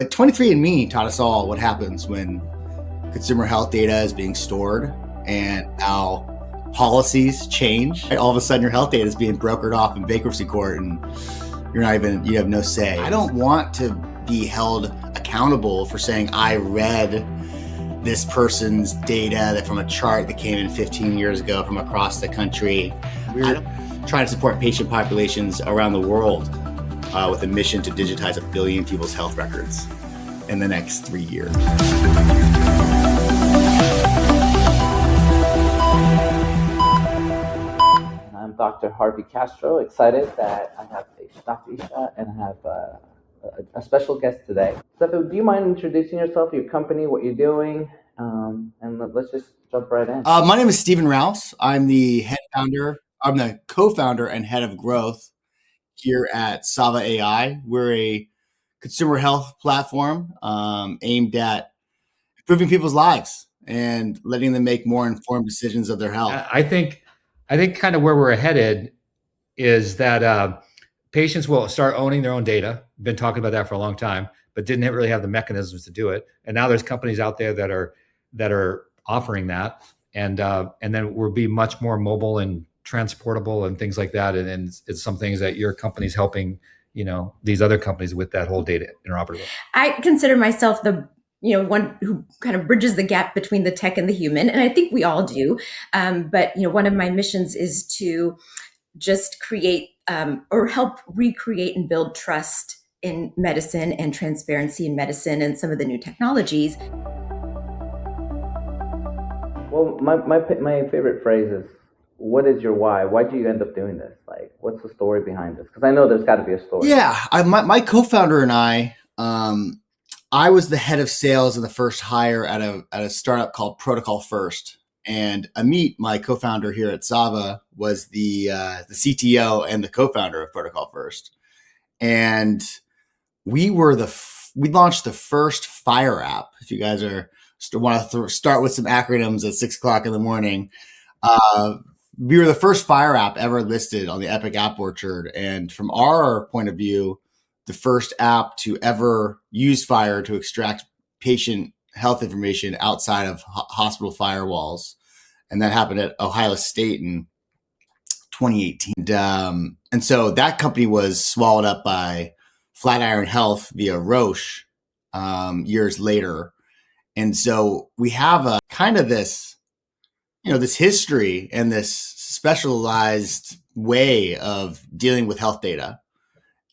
But 23andMe taught us all what happens when consumer health data is being stored and how policies change. All of a sudden your health data is being brokered off in bankruptcy court and you have no say. I don't want to be held accountable for saying I read this person's data from a chart that came in 15 years ago from across the country. We're trying to support patient populations around the world with a mission to digitize 1 billion people's health records in the next 3 years. I'm Dr. Harvey Castro, excited that I have Dr. Isha and I have a special guest today. Savva, do you mind introducing yourself, your company, what you're doing, and let's just jump right in. My name is Stephen Rouse. I'm the co-founder and head of growth here at Savva AI. We're a consumer health platform aimed at improving people's lives and letting them make more informed decisions of their health. I think kind of where we're headed is that patients will start owning their own data. Been talking about that for a long time, but didn't really have the mechanisms to do it. And now there's companies out there that are offering that, and then we'll be much more mobile and transportable and things like that. And it's some things that your company's helping, these other companies with that whole data interoperable. I consider myself the one who kind of bridges the gap between the tech and the human. And I think we all do. But one of my missions is to just create or help recreate and build trust in medicine and transparency in medicine and some of the new technologies. Well, my favorite phrase is, what is your why? Why did you end up doing this? Like, what's the story behind this? Because I know there's got to be a story. Yeah, my co-founder and I was the head of sales and the first hire at a startup called Protocol First. And Amit, my co-founder here at Savva, was the CTO and the co-founder of Protocol First. And we launched the first Fire app. If you guys want to start with some acronyms at 6 o'clock in the morning, we were the first Fire app ever listed on the Epic App Orchard. And from our point of view, the first app to ever use Fire to extract patient health information outside of hospital firewalls. And that happened at Ohio State in 2018. And so that company was swallowed up by Flatiron Health via Roche years later. And so we have a kind of this, this history and this specialized way of dealing with health data.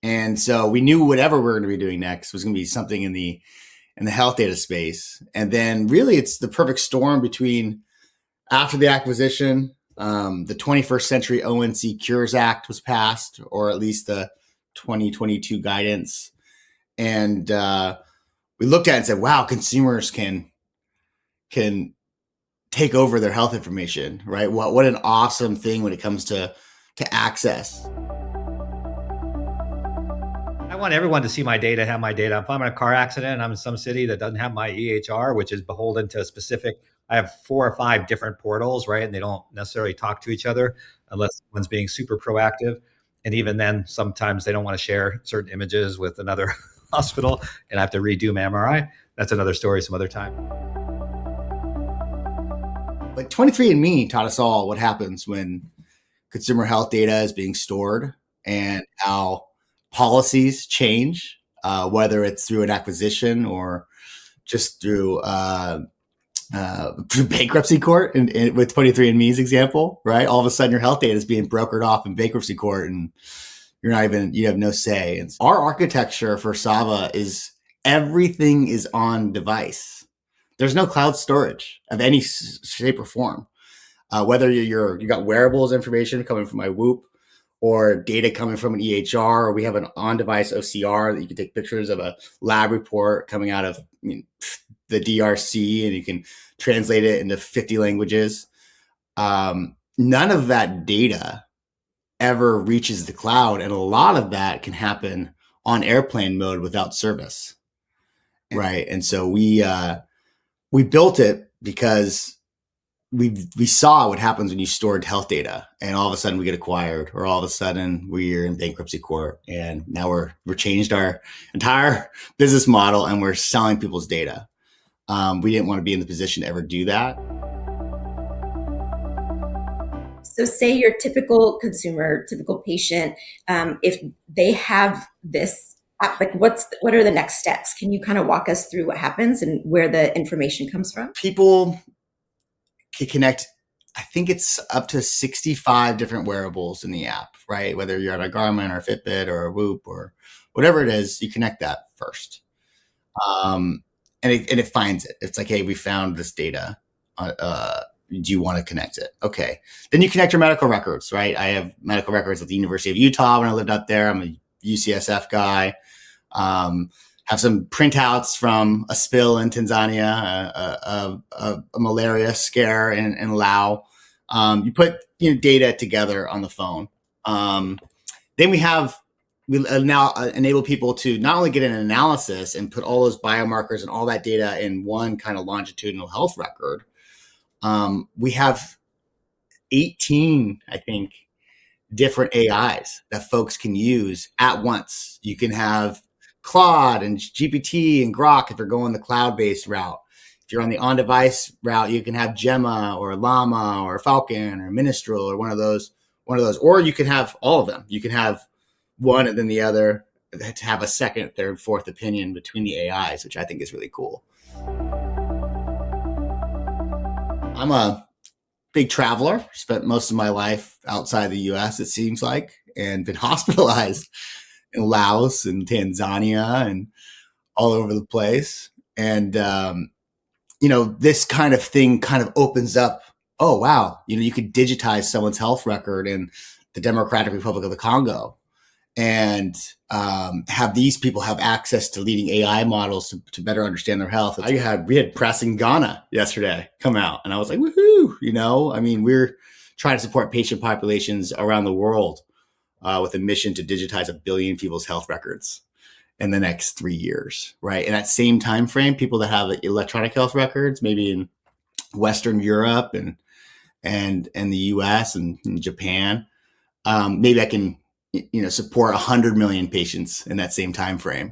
And so we knew whatever we were going to be doing next was going to be something in the health data space. And then really it's the perfect storm between after the acquisition, the 21st Century ONC Cures Act was passed, or at least the 2022 guidance. And we looked at it and said, wow, consumers can take over their health information, right? What an awesome thing when it comes to access. I want everyone to see my data, have my data. If I'm in a car accident and I'm in some city that doesn't have my EHR, which is beholden to a specific, I have 4 or 5 different portals, right? And they don't necessarily talk to each other unless one's being super proactive. And even then, sometimes they don't want to share certain images with another hospital and I have to redo my MRI. That's another story some other time. But 23andMe taught us all what happens when consumer health data is being stored and how policies change, whether it's through an acquisition or just through bankruptcy court. And with 23andMe's example, right? All of a sudden your health data is being brokered off in bankruptcy court and you have no say. And our architecture for Savva is everything is on device. There's no cloud storage of any shape or form. Whether you got wearables information coming from my Whoop or data coming from an EHR, or we have an on-device OCR that you can take pictures of a lab report coming out of the DRC and you can translate it into 50 languages. None of that data ever reaches the cloud. And a lot of that can happen on airplane mode without service. Right. And so we built it because we saw what happens when you stored health data, and all of a sudden we get acquired, or all of a sudden we're in bankruptcy court, and now we're changed our entire business model, and we're selling people's data. We didn't want to be in the position to ever do that. So say your typical consumer, typical patient, if they have this, like what are the next steps? Can you kind of walk us through what happens and where the information comes from? People can connect, I think it's up to 65 different wearables in the app, right? Whether you're on a Garmin or a Fitbit or a Whoop or whatever it is, you connect that first. And it finds it. It's like, hey, we found this data. Do you want to connect it? Okay. Then you connect your medical records, right? I have medical records at the University of Utah when I lived out there. I'm a UCSF guy. Have some printouts from a spill in Tanzania, a malaria scare in Laos. You put data together on the phone. Then we now enable people to not only get an analysis and put all those biomarkers and all that data in one kind of longitudinal health record. We have 18, I think, different AIs that folks can use at once. You can have Claude and GPT and Grok if you're going the cloud-based route. If you're on the on-device route, you can have Gemma or Llama or Falcon or Ministral or one of those. Or you can have all of them. You can have one and then the other to have a second, third, fourth opinion between the AIs, which I think is really cool. I'm a big traveler, spent most of my life outside the US, it seems like, and been hospitalized in Laos and Tanzania and all over the place. And, this kind of thing kind of opens up, oh, wow, you could digitize someone's health record in the Democratic Republic of the Congo and have these people have access to leading AI models to better understand their health. We had press in Ghana yesterday come out, and I was like, woohoo! We're trying to support patient populations around the world with a mission to digitize 1 billion people's health records in the next 3 years, right? In that same time frame, people that have electronic health records, maybe in Western Europe and the US and Japan, maybe I can support 100 million patients in that same time frame.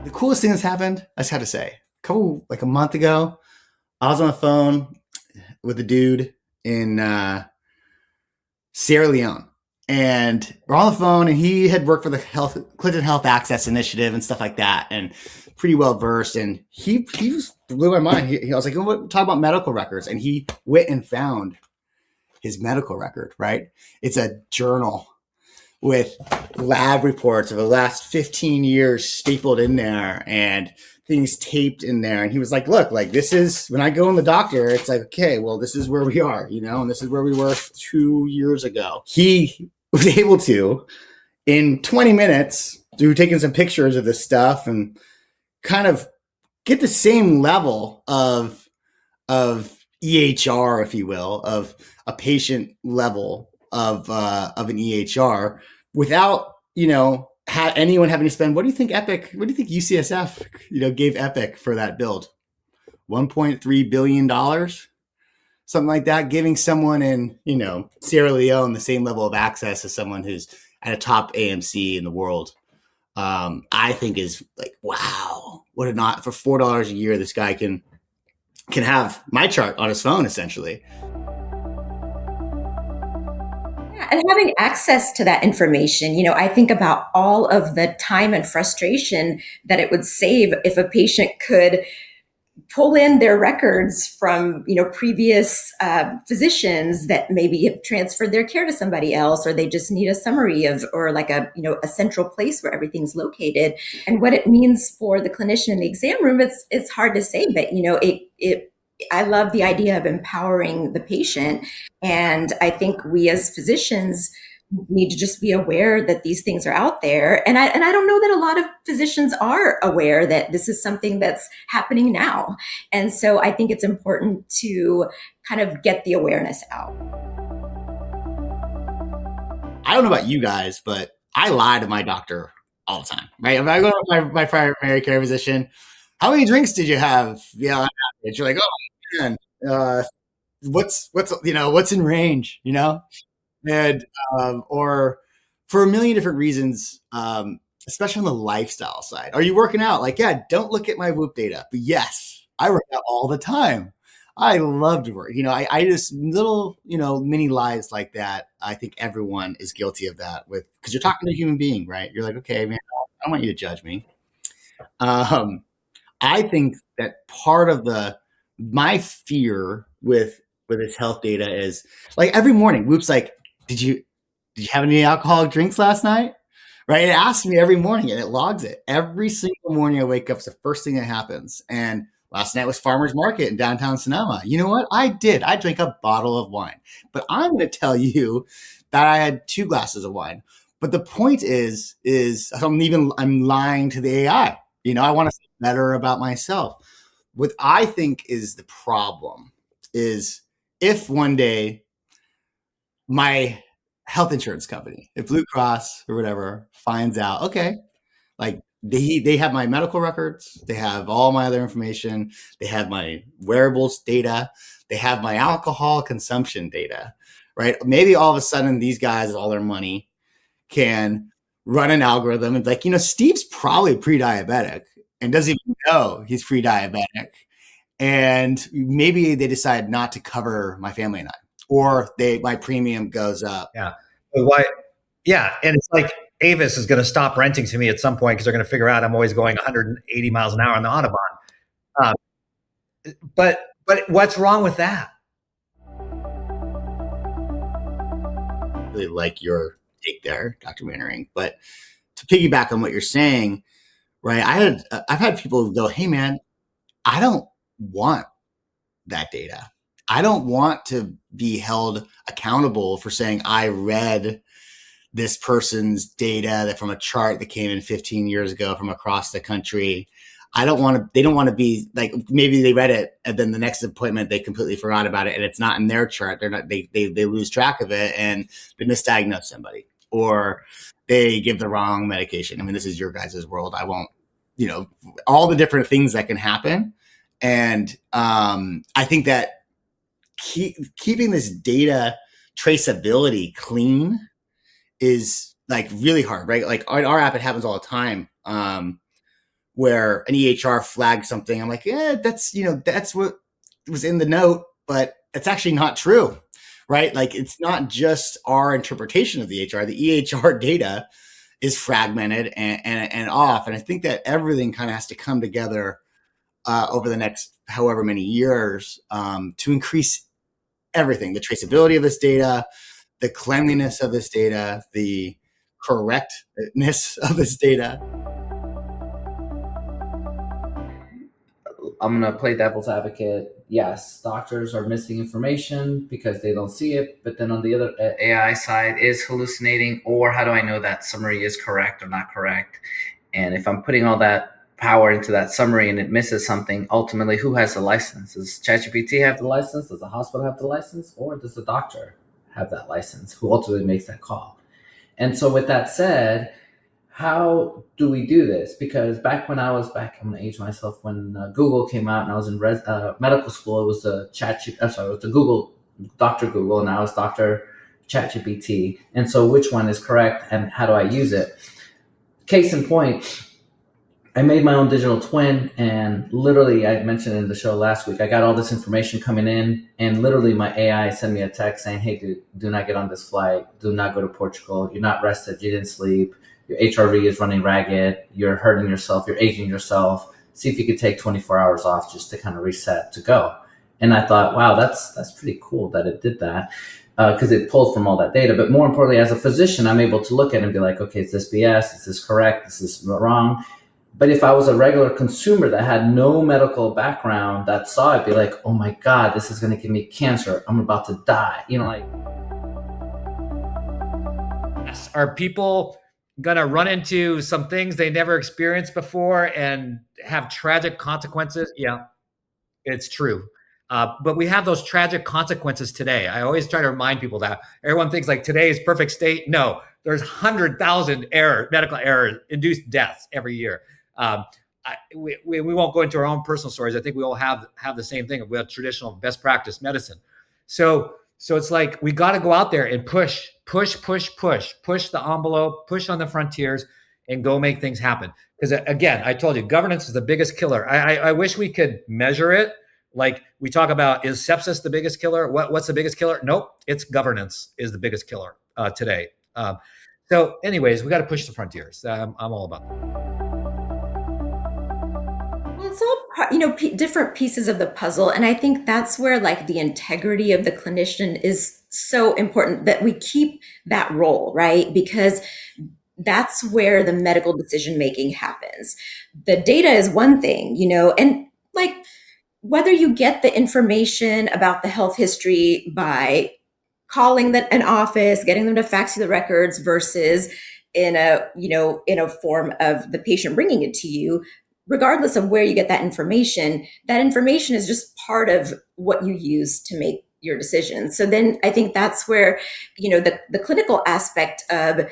The coolest thing that's happened, I just had to say, a month ago, I was on the phone with a dude in Sierra Leone, and we're on the phone, and he had worked for the Clinton Health Access Initiative and stuff like that, and pretty well versed. And he blew my mind. I was like, talk about medical records, and he went and found his medical record, right? It's a journal with lab reports of the last 15 years stapled in there and things taped in there. And he was like, look, this is when I go in the doctor, it's like, okay, well, this is where we are, and this is where we were 2 years ago. He was able to, in 20 minutes, through taking some pictures of this stuff and kind of get the same level of EHR, if you will, of a patient level of an EHR without, anyone having to spend, what do you think UCSF, gave Epic for that build? $1.3 billion, something like that, giving someone in, Sierra Leone the same level of access as someone who's at a top AMC in the world. I think is like, wow, what a not for $4 a year, this guy can have my chart on his phone, essentially. Yeah, and having access to that information, I think about all of the time and frustration that it would save if a patient could pull in their records from, previous physicians that maybe have transferred their care to somebody else, or they just need a summary of, or like a central place where everything's located. And what it means for the clinician in the exam room, it's hard to say, but I love the idea of empowering the patient. And I think we as physicians need to just be aware that these things are out there. And I don't know that a lot of physicians are aware that this is something that's happening now. And so I think it's important to kind of get the awareness out. I don't know about you guys, but I lie to my doctor all the time, right? If I go to my primary care physician, how many drinks did you have? You're like, oh man, what's in range, and or for a million different reasons, especially on the lifestyle side. Are you working out? Like, yeah, don't look at my Whoop data, but yes, I work out all the time. I love to work. I just little, mini lies like that. I think everyone is guilty of that because you're talking to a human being, right? You're like, okay, man, I don't want you to judge me. I think that part of my fear with this health data is like every morning, Whoop's like, did you have any alcoholic drinks last night? Right? It asks me every morning and it logs it. Every single morning I wake up, it's the first thing that happens. And last night was farmer's market in downtown Sonoma. You know what? I drank a bottle of wine, but I'm going to tell you that I had 2 glasses of wine. But the point is I'm lying to the AI. I want to feel better about myself. What I think is the problem is if one day my health insurance company, if Blue Cross or whatever finds out, okay, like they have my medical records, they have all my other information, they have my wearables data, they have my alcohol consumption data, right? Maybe all of a sudden these guys with all their money can run an algorithm and like, Steve's probably pre-diabetic and doesn't even know he's pre-diabetic. And maybe they decide not to cover my family and I, or my premium goes up. Yeah. Why? Yeah. And it's like Avis is going to stop renting to me at some point because they're going to figure out I'm always going 180 miles an hour on the Autobahn. But what's wrong with that? Really like your take there, Dr. Mannering. But to piggyback on what you're saying, right? I've had people go, hey man, I don't want that data. I don't want to be held accountable for saying I read this person's data that from a chart that came in 15 years ago from across the country. They don't want to be like, maybe they read it and then the next appointment they completely forgot about it and it's not in their chart. They lose track of it and they misdiagnose somebody or they give the wrong medication. I mean, this is your guys' world. I won't, all the different things that can happen. And I think that keeping this data traceability clean is like really hard, right? Like on our app, it happens all the time where an EHR flags something. I'm like, yeah, that's what was in the note, but it's actually not true, right? Like it's not just our interpretation of the EHR. The EHR data is fragmented and off. And I think that everything kind of has to come together over the next however many years to increase everything, the traceability of this data, the cleanliness of this data, the correctness of this data. I'm going to play devil's advocate. Yes, doctors are missing information because they don't see it. But then on the other AI side is hallucinating, or how do I know that summary is correct or not correct? And if I'm putting all that power into that summary and it misses something, ultimately, who has the license? Does ChatGPT have the license? Does the hospital have the license? Or does the doctor have that license who ultimately makes that call? And so with that said, how do we do this? Because I'm going to age myself, when Google came out and I was in medical school, it was the Google, Dr. Google, and now it's Dr. ChatGPT. And so which one is correct and how do I use it? Case in point, I made my own digital twin, and literally, I mentioned in the show last week, I got all this information coming in, and literally my AI sent me a text saying, hey, dude, do not get on this flight. Do not go to Portugal. You're not rested. You didn't sleep. Your HRV is running ragged. You're hurting yourself. You're aging yourself. See if you could take 24 hours off just to kind of reset to go. And I thought, wow, that's pretty cool that it did that because it pulled from all that data. But more importantly, as a physician, I'm able to look at it and be like, okay, is this BS? Is this correct? Is this wrong? But if I was a regular consumer that had no medical background that saw it, be like, oh my God, this is going to give me cancer. I'm about to die. Are people going to run into some things they never experienced before and have tragic consequences? Yeah, it's true. But we have those tragic consequences today. I always try to remind people that. Everyone thinks like today's perfect state. No, there's 100,000 medical errors, induced deaths every year. we won't go into our own personal stories. I think we all have the same thing. We have traditional best practice medicine. So it's like we got to go out there and push the envelope, push on the frontiers, and go make things happen. Because again, I told you, governance is the biggest killer. I wish we could measure it. Like we talk about, is sepsis the biggest killer? What's the biggest killer? Nope, it's governance is the biggest killer today. So anyways, we got to push the frontiers. I'm all about that. Well, it's all, different pieces of the puzzle. And I think that's where like the integrity of the clinician is so important, that we keep that role, right? Because that's where the medical decision making happens. The data is one thing, and like whether you get the information about the health history by calling an office, getting them to fax you the records versus in a form of the patient bringing it to you, regardless of where you get that information is just part of what you use to make your decision. So then I think that's where, the clinical aspect of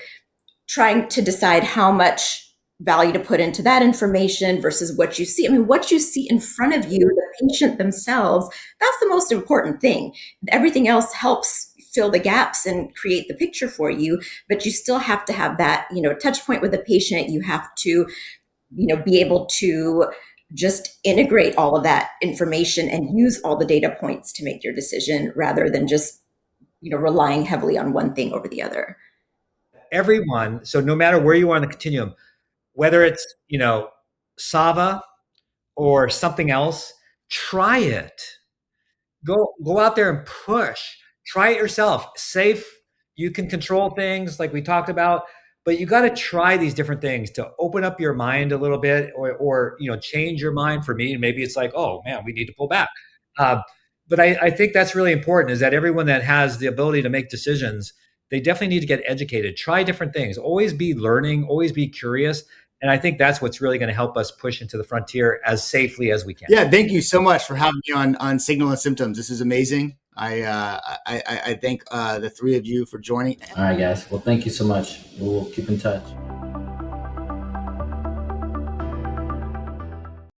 trying to decide how much value to put into that information versus what you see. I mean, what you see in front of you, the patient themselves, that's the most important thing. Everything else helps fill the gaps and create the picture for you, but you still have to have that, touch point with the patient. You have to, be able to just integrate all of that information and use all the data points to make your decision rather than just, relying heavily on one thing over the other. Everyone, so no matter where you are on the continuum, whether it's, Savva or something else, try it. Go out there and push. Try it yourself. Safe. You can control things like we talked about, but you got to try these different things to open up your mind a little bit, or change your mind. For me, maybe it's like, oh man, we need to pull back. But I think that's really important, is that everyone that has the ability to make decisions, they definitely need to get educated, try different things, always be learning, always be curious. And I think that's what's really going to help us push into the frontier as safely as we can. Yeah, thank you so much for having me on Signal and Symptoms. This is amazing. I thank the three of you for joining. All right, guys. Well, thank you so much. We'll keep in touch.